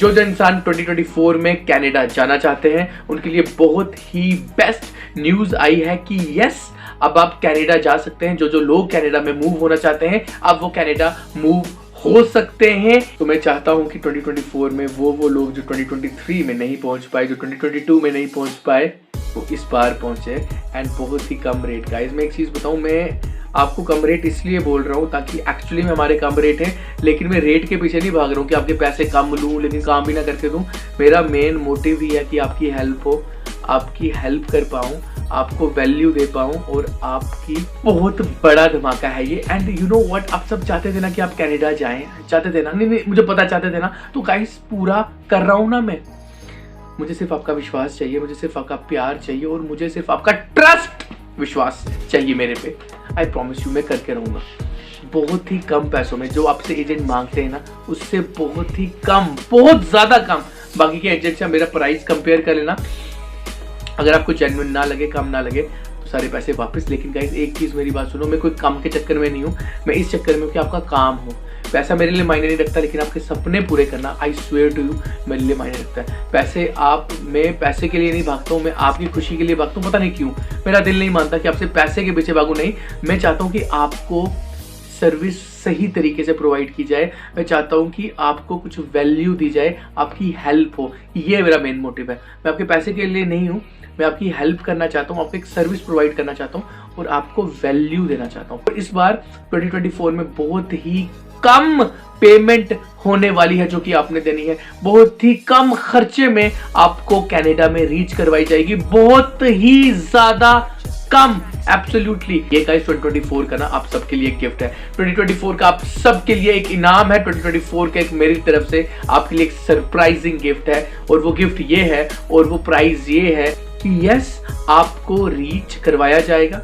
जो इंसान 2024 में कनाडा जाना चाहते हैं उनके लिए बहुत ही बेस्ट न्यूज आई है कि यस, अब आप कनाडा जा सकते हैं। जो लोग कनाडा में मूव होना चाहते हैं अब वो कनाडा मूव हो सकते हैं। तो मैं चाहता हूं कि 2024 में वो लोग जो 2023 में नहीं पहुंच पाए, जो 2022 में नहीं पहुंच पाए, वो इस बार पहुंचे एंड बहुत ही कम रेट। गाइस मैं एक चीज बताऊं, मैं आपको कम रेट इसलिए बोल रहा हूँ ताकि एक्चुअली में हमारे कम रेट हैं, लेकिन मैं रेट के पीछे नहीं भाग रहा हूँ कि आपके पैसे कम लूँ लेकिन काम भी ना करके दूँ। मेरा मेन मोटिव ही है कि आपकी हेल्प हो, आपकी हेल्प कर पाऊँ, आपको वैल्यू दे पाऊँ और आपकी बहुत बड़ा धमाका है ये। एंड यू नो व्हाट, आप सब चाहते थे ना कि आप कनाडा जाएं, चाहते थे ना? नहीं मुझे पता, चाहते थे ना? तो गाइस पूरा कर रहा हूँ ना मैं। मुझे सिर्फ आपका विश्वास चाहिए, मुझे सिर्फ आपका प्यार चाहिए और मुझे सिर्फ आपका ट्रस्ट, विश्वास चाहिए मेरे पे। आई प्रॉमिस यू मैं करके रहूंगा। बहुत ही कम पैसों में जो आपसे एजेंट मांगते हैं ना, उससे बहुत ही कम, बहुत ज्यादा कम बाकी के एजेंट से मेरा प्राइस कंपेयर कर लेना। अगर आपको जेन्युइन ना लगे, कम ना लगे तो सारे पैसे वापस। लेकिन गाइस एक चीज मेरी बात सुनो, मैं कोई काम के चक्कर में नहीं हूँ, मैं इस चक्कर में हूँ कि आपका काम हो। पैसा मेरे लिए मायने नहीं रखता, लेकिन आपके सपने पूरे करना, आई स्वेयर टू यू, मेरे लिए मायने रखता है। मैं पैसे के लिए नहीं भागता हूँ, मैं आपकी खुशी के लिए भागता हूँ। पता नहीं क्यों मेरा दिल नहीं मानता कि आपसे पैसे के पीछे भागूं। नहीं, मैं चाहता हूँ कि आपको सर्विस सही तरीके से प्रोवाइड की जाए। मैं चाहता हूँ कि आपको कुछ वैल्यू दी जाए, आपकी हेल्प हो। ये मेरा मेन मोटिव है। मैं आपके पैसे के लिए नहीं हूँ, मैं आपकी हेल्प करना चाहता हूँ, आपको एक सर्विस प्रोवाइड करना चाहता हूँ और आपको वैल्यू देना चाहता हूँ। इस बार 2024 में बहुत ही कम पेमेंट होने वाली है जो कि आपने देनी है। बहुत ही कम खर्चे में आपको कनाडा में रीच करवाई जाएगी, बहुत ही ज्यादा कम, एब्सोल्युटली। ये गाइस 2024 का ना आप सबके लिए एक गिफ्ट है। 2024 का आप सबके लिए एक इनाम है। 2024 का एक मेरी तरफ से आपके लिए एक सरप्राइजिंग गिफ्ट है और वो गिफ्ट ये है और वो प्राइज ये है कि यस, आपको रीच करवाया जाएगा,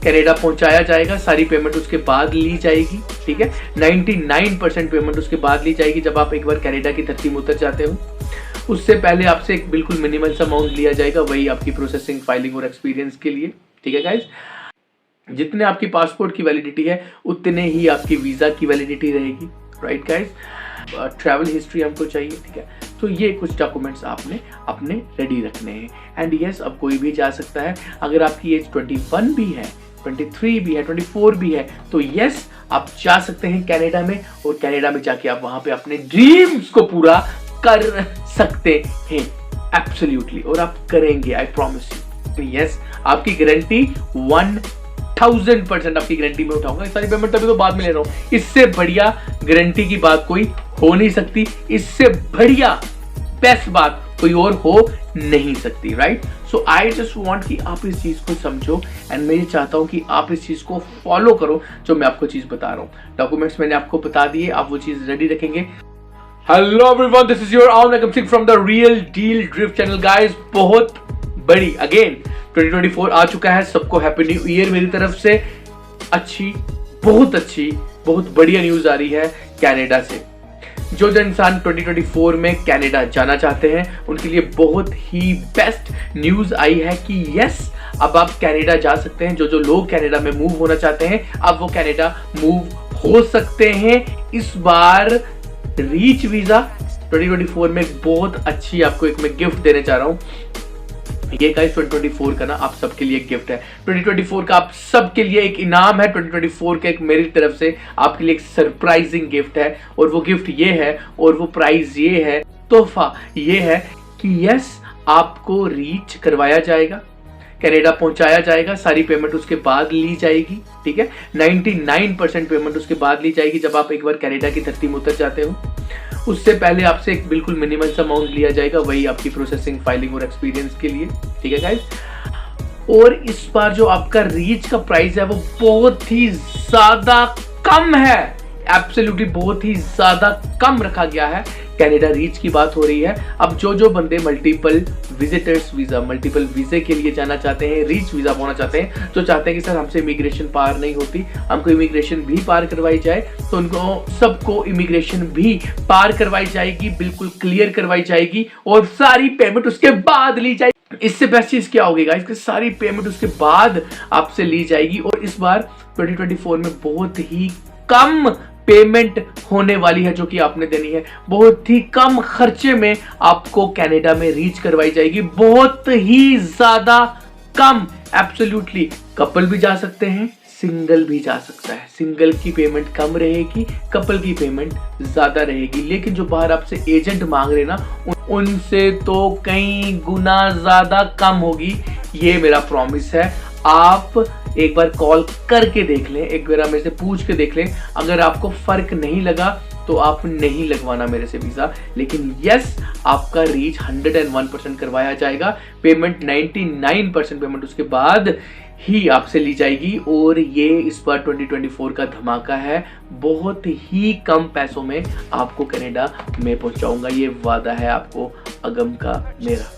कनाडा पहुंचाया जाएगा, सारी पेमेंट उसके बाद ली जाएगी। ठीक है, 99% पेमेंट उसके बाद ली जाएगी जब आप एक बार कनाडा की धरती में उतर जाते हो। उससे पहले आपसे एक बिल्कुल मिनिमल सा अमाउंट लिया जाएगा, वही आपकी प्रोसेसिंग, फाइलिंग और एक्सपीरियंस के लिए। ठीक है गाइज, जितने आपकी पासपोर्ट की वैलिडिटी है उतने ही आपकी वीजा की वैलिडिटी रहेगी। राइट गाइज, ट्रैवल हिस्ट्री हमको चाहिए। ठीक है, तो ये कुछ डॉक्यूमेंट्स आपने अपने रेडी रखने हैं। एंड यस, अब कोई भी जा सकता है। अगर आपकी एज 21 भी है, 23 भी है, 24 भी है, तो यस, आप जा सकते हैं कनाडा में और कनाडा में जाके आप वहां पे अपने ड्रीम्स को पूरा कर सकते हैं, एब्सोल्युटली। और आप करेंगे, आई प्रॉमिस यू। यस, आपकी गारंटी 1000% आपकी गारंटी में उठाऊंगा। सारी पेमेंट अभी तो बाद में ले रहा हूं। इससे बढ़िया गारंटी की बात कोई हो नहीं सकती, इससे बढ़िया बेस्ट बात कोई और हो नहीं सकती। Right, so I just want कि आप इस चीज को समझो एंड मैं ये चाहता हूं कि आप इस चीज को फॉलो करो जो मैं आपको चीज बता रहा हूं। डॉक्यूमेंट्स मैंने आपको बता दिए, आप वो चीज रेडी रखेंगे। Hello everyone, this is your own Akam Singh from the real deal drift channel. Guys, बहुत बड़ी अगेन 2024 आ चुका है। सबको हैप्पी न्यू ईयर मेरी तरफ से। अच्छी, बहुत बढ़िया न्यूज आ रही है कनाडा से। जो इंसान 2024 में कनाडा जाना चाहते हैं उनके लिए बहुत ही बेस्ट न्यूज आई है कि यस, अब आप कनाडा जा सकते हैं। जो लोग कनाडा में मूव होना चाहते हैं अब वो कनाडा मूव हो सकते हैं। इस बार रीच वीजा 2024 में बहुत अच्छी आपको एक मैं गिफ्ट देने जा रहा हूं। ये गाइस 2024 का ना आप सबके लिए एक गिफ्ट है। 2024 का आप सबके लिए एक इनाम है। 2024 का एक मेरी तरफ से आपके लिए एक सरप्राइजिंग गिफ्ट है और वो गिफ्ट ये है और वो प्राइज ये है, तोहफा ये है कि यस, आपको रीच करवाया जाएगा, कनाडा पहुंचाया जाएगा, सारी पेमेंट उसके बाद ली जाएगी। ठीक है, 99% पेमेंट उसके बाद ली जाएगी जब आप एक बार कनाडा की धरती में उतर जाते हो। उससे पहले आपसे एक बिल्कुल मिनिमल सा अमाउंट लिया जाएगा, वही आपकी प्रोसेसिंग, फाइलिंग और एक्सपीरियंस के लिए। ठीक है गाइस, और इस बार जो आपका रीच का प्राइस है वो बहुत ही ज्यादा कम है, एब्सोल्युटली बहुत ही ज्यादा कम रखा गया है। कनाडा रीच की बात हो रही है। अब जो बंदे मल्टीपल विजिटर्स वीजा, मल्टीपल वीजे के लिए जाना चाहते हैं, रीच वीजा होना चाहते हैं, जो चाहते हैं कि सर हमसे इमिग्रेशन पार नहीं होती, हमको इमिग्रेशन भी पार करवाई जाए, तो उनको सबको इमिग्रेशन भी पार करवाई जाएगी, बिल्कुल क्लियर करवाई जाएगी और सारी पेमेंट उसके बाद ली जाएगी। इससे बेस्ट चीज क्या होगी गाइस, कि सारी पेमेंट उसके बाद आपसे ली जाएगी। और इस बार 2024 में बहुत ही कम पेमेंट होने वाली है जो कि आपने देनी है। बहुत ही कम खर्चे में आपको कनाडा में रीच करवाई जाएगी, बहुत ही ज्यादा कम। एब्सोल्युटली कपल भी जा सकते हैं, सिंगल भी जा सकता है। सिंगल की पेमेंट कम रहेगी, कपल की पेमेंट ज्यादा रहेगी। लेकिन जो बाहर आपसे एजेंट मांग रहे ना, उनसे तो कई गुना ज्यादा कम होगी, ये मेरा प्रॉमिस है। आप एक बार कॉल करके देख लें, एक बार मेरे से पूछ के देख लें। अगर आपको फर्क नहीं लगा तो आप नहीं लगवाना मेरे से वीजा। लेकिन यस, आपका रीच 101% करवाया जाएगा। पेमेंट 99% पेमेंट उसके बाद ही आपसे ली जाएगी। और ये इस बार 2024 का धमाका है, बहुत ही कम पैसों में आपको कनाडा में पहुंचाऊंगा, ये वादा है आपको अगम का मेरा।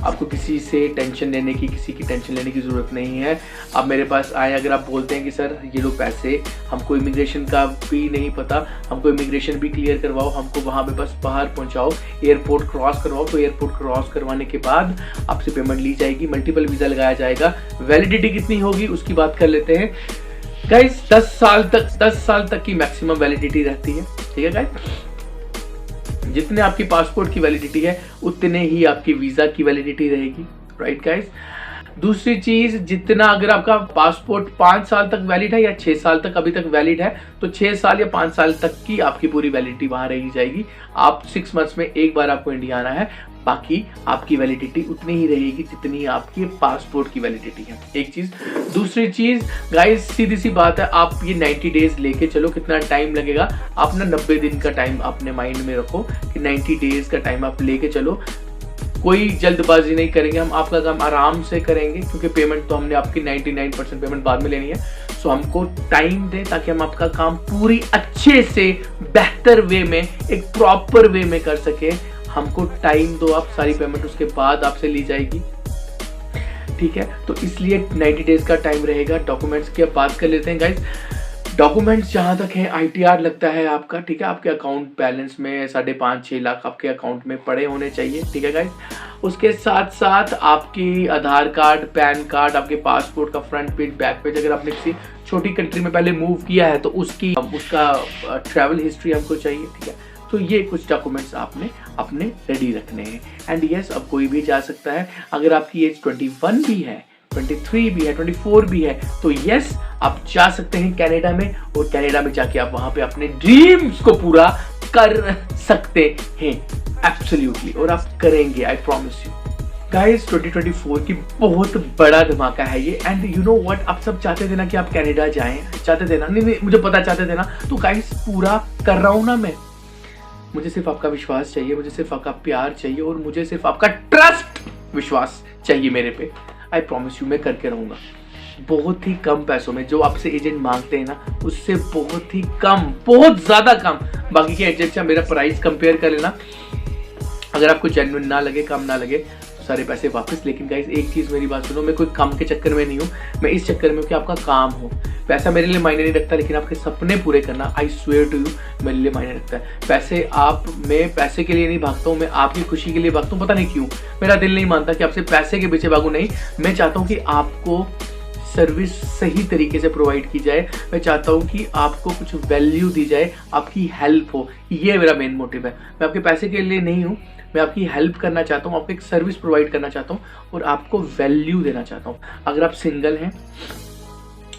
आपको किसी से टेंशन लेने की, किसी की टेंशन लेने की ज़रूरत नहीं है। आप मेरे पास आए, अगर आप बोलते हैं कि सर ये लो पैसे, हमको इमिग्रेशन का भी नहीं पता, हमको इमिग्रेशन भी क्लियर करवाओ, हमको वहाँ पे बस बाहर पहुँचाओ, एयरपोर्ट क्रॉस करवाओ, तो एयरपोर्ट क्रॉस करवाने के बाद आपसे पेमेंट ली जाएगी, मल्टीपल वीज़ा लगाया जाएगा। वैलिडिटी कितनी होगी उसकी बात कर लेते हैं गाइस। 10 साल तक की मैक्सिमम वैलिडिटी रहती है, ठीक है गाइस। जितने आपकी पासपोर्ट की वैलिडिटी है उतने ही आपकी वीजा की वैलिडिटी रहेगी, राइट गाइस। दूसरी चीज, जितना अगर आपका पासपोर्ट 5 साल तक वैलिड है या 6 साल तक अभी तक वैलिड है, तो 6 साल या 5 साल तक की आपकी पूरी वैलिडिटी वहां रही जाएगी। आप 6 मंथ्स में एक बार आपको इंडिया आना है, बाकी आपकी वैलिडिटी उतनी ही रहेगी जितनी आपकी पासपोर्ट की वैलिडिटी है। एक चीज। दूसरी चीज गाइस, सीधी सी बात है, आप ये 90 डेज लेके चलो। कितना टाइम लगेगा? आप ना 90 दिन का टाइम अपने माइंड में रखो कि 90 डेज का टाइम आप लेके चलो। कोई जल्दबाजी नहीं करेंगे, हम आपका काम आराम से करेंगे, क्योंकि पेमेंट तो हमने आपकी 99% पेमेंट बाद में लेनी है। सो हमको टाइम दें ताकि हम आपका काम पूरी अच्छे से बेहतर वे में, एक प्रॉपर वे में कर सके। हमको टाइम दो, आप सारी पेमेंट उसके बाद आपसे ली जाएगी, ठीक है। तो इसलिए 90 डेज का टाइम रहेगा। डॉक्यूमेंट्स की अब बात कर लेते हैं गाइस। डॉक्यूमेंट्स जहाँ तक है, ITR लगता है आपका, ठीक है। आपके अकाउंट बैलेंस में 5.5-6 लाख आपके अकाउंट में पड़े होने चाहिए, ठीक है गाइस। उसके साथ साथ आपकी आधार कार्ड, पैन कार्ड, आपके पासपोर्ट का फ्रंट पेज, बैक पेज। अगर आपने किसी छोटी कंट्री में पहले मूव किया है तो उसका ट्रैवल हिस्ट्री हमको चाहिए, ठीक है। तो ये कुछ डॉक्यूमेंट्स आपने अपने रेडी रखने हैं। एंड यस, अब कोई भी जा सकता है। अगर आपकी एज 21 भी है, 23 भी है, 24 भी है, तो यस, आप जा सकते हैं कनाडा में। और कनाडा में जाके आप वहां पे अपने ड्रीम्स को पूरा कर सकते हैं, एब्सोल्युटली। और आप करेंगे, आई प्रॉमिस यू गाइस। 2024 की बहुत बड़ा धमाका है ये। एंड यू नो व्हाट, आप सब चाहते थे ना कि आप कनाडा जाएं, चाहते थे ना? नहीं, मुझे पता, चाहते थे ना। तो गाइस, पूरा कर रहा हूं ना मैं। मुझे सिर्फ आपका विश्वास चाहिए, मुझे सिर्फ आपका प्यार चाहिए, और मुझे सिर्फ आपका ट्रस्ट, विश्वास चाहिए मेरे पे। आई प्रॉमिस यू, मैं करके रहूंगा। बहुत ही कम पैसों में, जो आपसे एजेंट मांगते हैं ना, उससे बहुत ही कम, बहुत ज्यादा कम। बाकी के एजेंट से मेरा प्राइस कंपेयर कर लेना। अगर आपको जेन्युइन ना लगे, कम ना लगे, तो सारे पैसे वापस। लेकिन गाइस, एक चीज मेरी बात सुनो, मैं कोई कम के चक्कर में नहीं हूँ, मैं इस चक्कर में हूँ कि आपका काम हो। पैसा मेरे लिए मायने नहीं रखता, लेकिन आपके सपने पूरे करना, आई स्वेयर टू यू, मेरे लिए मायने रखता है। मैं पैसे के लिए नहीं भागता हूँ, मैं आपकी खुशी के लिए भागता हूँ। पता नहीं क्यों, मेरा दिल नहीं मानता कि आपसे पैसे के पीछे भागूं। नहीं, मैं चाहता हूँ कि आपको सर्विस सही तरीके से प्रोवाइड की जाए। मैं चाहता हूँ कि आपको कुछ वैल्यू दी जाए, आपकी हेल्प हो। ये मेरा मेन मोटिव है। मैं आपके पैसे के लिए नहीं हूँ, मैं आपकी हेल्प करना चाहता हूँ, आपको एक सर्विस प्रोवाइड करना चाहता हूँ, और आपको वैल्यू देना चाहता हूँ। अगर आप सिंगल हैं,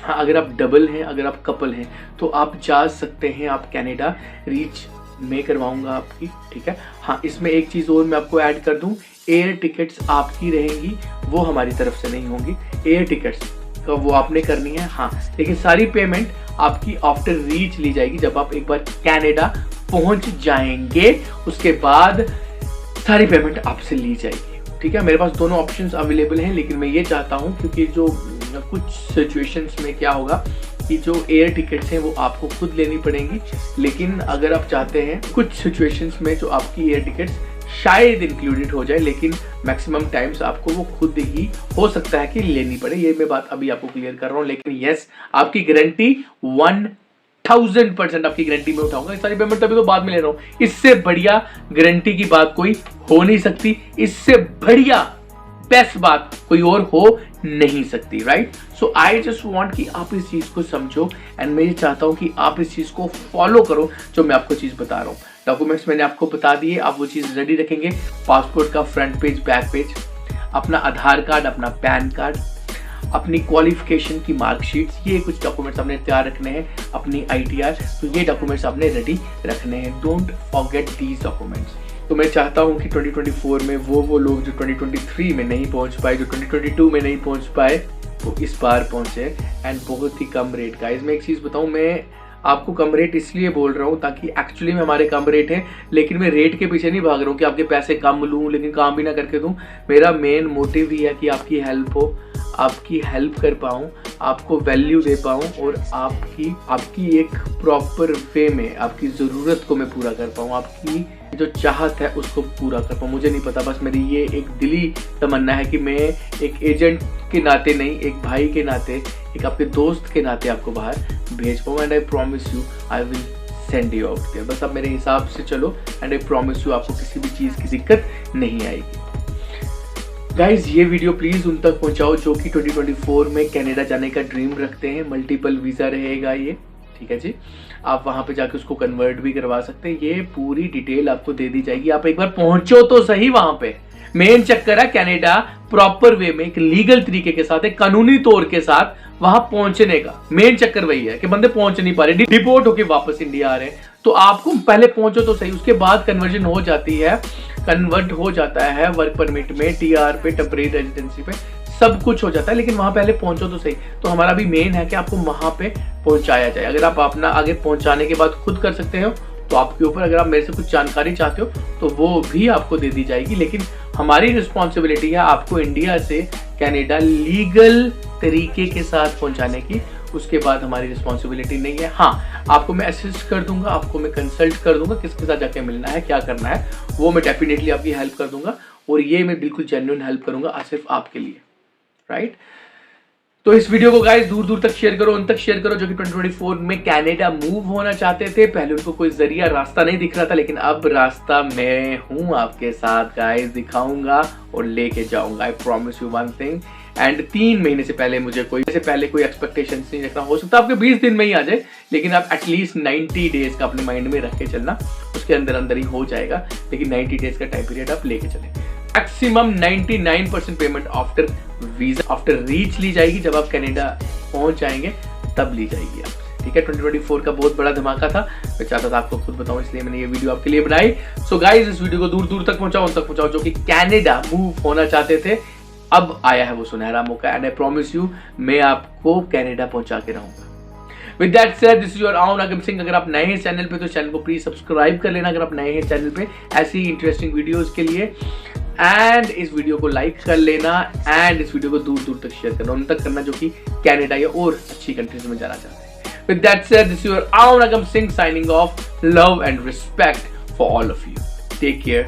हाँ, अगर आप डबल हैं, अगर आप कपल हैं, तो आप जा सकते हैं। आप कनाडा रीच मैं करवाऊंगा आपकी, ठीक है। हाँ, इसमें एक चीज़ और मैं आपको ऐड कर दूं, एयर टिकट्स आपकी रहेंगी, वो हमारी तरफ से नहीं होंगी। एयर टिकट्स तो वो आपने करनी है, हाँ। लेकिन सारी पेमेंट आपकी आफ्टर रीच ली जाएगी, जब आप एक बार कनाडा पहुंच जाएंगे, उसके बाद सारी पेमेंट आपसे ली जाएगी, ठीक है। मेरे पास दोनों ऑप्शंस अवेलेबल हैं, लेकिन मैं ये चाहता हूँ, क्योंकि जो कुछ सिचुएशंस में क्या होगा कि जो एयर टिकट्स हैं वो आपको खुद लेनी पड़ेंगी। लेकिन अगर आप चाहते हैं, कुछ सिचुएशंस में जो आपकी एयर टिकट्स शायद इंक्लूडेड हो जाए, लेकिन मैक्सिमम टाइम्स आपको वो खुद ही हो सकता है कि लेनी पड़े। ये मैं बात अभी आपको क्लियर कर रहा हूँ। लेकिन यस, आपकी गारंटी 1000% आपकी गारंटी में उठाऊंगा। सारी पेमेंट अभी तो बाद में ले रहा हूँ। इससे बढ़िया गारंटी की बात कोई हो नहीं सकती, इससे बढ़िया बेस्ट बात कोई और हो नहीं सकती, right? So I just want कि आप इस चीज को समझो एंड मैं ये चाहता हूं कि आप इस चीज को फॉलो करो जो मैं आपको चीज बता रहा हूँ। डॉक्यूमेंट्स मैंने आपको बता दिए, आप वो चीज रेडी रखेंगे। पासपोर्ट का फ्रंट पेज, बैक पेज, अपना आधार कार्ड, अपना पैन कार्ड, अपनी क्वालिफिकेशन की मार्कशीट्स, ये कुछ डॉक्यूमेंट्स आपने तैयार रखने हैं, अपनी ITR, तो ये डॉक्यूमेंट्स आपने रेडी रखने हैं। Don't forget these documents. तो मैं चाहता हूं कि 2024 में वो लोग जो 2023 में नहीं पहुंच पाए, जो 2022 में नहीं पहुंच पाए, वो इस बार पहुंचे एंड बहुत ही कम रेट। गाइस मैं एक चीज़ बताऊं, मैं आपको कम रेट इसलिए बोल रहा हूँ ताकि एक्चुअली में हमारे कम रेट है, लेकिन मैं रेट के पीछे नहीं भाग रहा हूँ कि आपके पैसे कम लूँ लेकिन काम भी ना करके दूँ। मेरा मेन मोटिव ही है कि आपकी हेल्प हो, आपकी हेल्प कर पाऊँ, आपको वैल्यू दे पाऊँ और आपकी एक प्रॉपर वे में आपकी ज़रूरत को मैं पूरा कर पाऊँ, आपकी जो चाहत है उसको पूरा कर पाऊँ। मुझे नहीं पता, बस मेरी ये एक दिली तमन्ना है कि मैं एक एजेंट के नाते नहीं, एक भाई के नाते, एक आपके दोस्त के नाते आपको बाहर भेज पाऊँ। And I promise you I will send you out there. बस आप मेरे हिसाब से चलो एंड आई प्रॉमिस यू आपको किसी भी चीज़ की दिक्कत नहीं आएगी। गाइज ये वीडियो प्लीज़ उन तक पहुंचाओ जो कि 2024 में कनाडा जाने का ड्रीम रखते हैं। मल्टीपल वीज़ा रहेगा ये, ठीक है जी। आप वहाँ पे जाके उसको कन्वर्ट भी करवा सकते हैं। ये पूरी डिटेल आपको दे दी जाएगी, आप एक बार पहुंचो तो सही वहाँ पे। मेन चक्कर है कनाडा प्रॉपर वे में, एक लीगल तरीके के साथ, एक कानूनी तौर के साथ वहां पहुंचने का मेन चक्कर वही है कि बंदे पहुंच नहीं पा रहे, डिपोर्ट होके वापस इंडिया आ रहे हैं। तो आपको पहले पहुंचो तो सही, उसके बाद कन्वर्जन हो जाती है, कन्वर्ट हो जाता है वर्क परमिट में, TR पे, टेम्परेरी रेजिडेंसी पे, सब कुछ हो जाता है। लेकिन वहां पहले पहुंचो तो सही। तो हमारा भी मेन है कि आपको वहां पे पहुंचाया जाए। अगर आप अपना आगे पहुंचाने के बाद खुद कर सकते हो तो आपके ऊपर, अगर आप मेरे से कुछ जानकारी चाहते हो तो वो भी आपको दे दी जाएगी। लेकिन हमारी रिस्पॉन्सिबिलिटी है आपको इंडिया से कनाडा लीगल तरीके के साथ पहुंचाने की। उसके बाद हमारी रिस्पॉन्सिबिलिटी नहीं है। हाँ, आपको मैं असिस्ट कर दूंगा, आपको मैं कंसल्ट कर दूंगा किसके साथ जाके मिलना है, क्या करना है, वो मैं डेफिनेटली आपकी हेल्प कर दूंगा। और ये मैं बिल्कुल जेन्युइन हेल्प करूंगा सिर्फ आपके लिए, राइट? तो इस वीडियो को गाइस दूर दूर तक शेयर करो, उन तक शेयर करो जो कि 2024 में कनाडा मूव होना चाहते थे। पहले उनको कोई जरिया रास्ता नहीं दिख रहा था, लेकिन अब रास्ता मैं हूं आपके साथ गाइस, दिखाऊंगा और लेके जाऊंगा। आई promise you one thing. And 3 महीने से पहले मुझे कोई एक्सपेक्टेशन नहीं रखना। हो सकता है आपके 20 दिन में ही आ जाए, लेकिन आप एटलीस्ट 90 डेज का अपने माइंड में रख के चलना, उसके अंदर अंदर ही हो जाएगा। लेकिन 90 डेज का टाइम पीरियड आप लेके चलें। Maximum 99% payment after visa, after reach ली जाएगी। जब आप कनाडा पहुंच जाएंगे तब ली जाएगी आप, ठीक है? 2024 का बहुत बड़ा धमाका था, मैं चाहता था आपको खुद बताऊं, इसलिए मैंने ये वीडियो आपके लिए बनाई। सो गाइस इस वीडियो को दूर दूर तक पहुंचाओ, उन तक पहुंचाओ जो कि कनाडा मूव होना चाहते थे। अब आया है वो सुनहरा मौका एंड आई प्रॉमिस यू मैं आपको कनाडा पहुंचा के रहूंगा। With that said, this is your own Agam Singh. अगर आप नए हैं चैनल पे तो चैनल को प्लीज सब्सक्राइब कर लेना, अगर आप नए हैं चैनल पे ऐसी इंटरेस्टिंग वीडियोस के लिए। एंड इस वीडियो को लाइक कर लेना एंड इस वीडियो को दूर दूर तक शेयर करना, उन तक करना जो कि कनाडा या और अच्छी कंट्रीज में जाना चाहते हैं। With that said, this is your own Agam Singh signing off. Love and respect for all of you. Take care.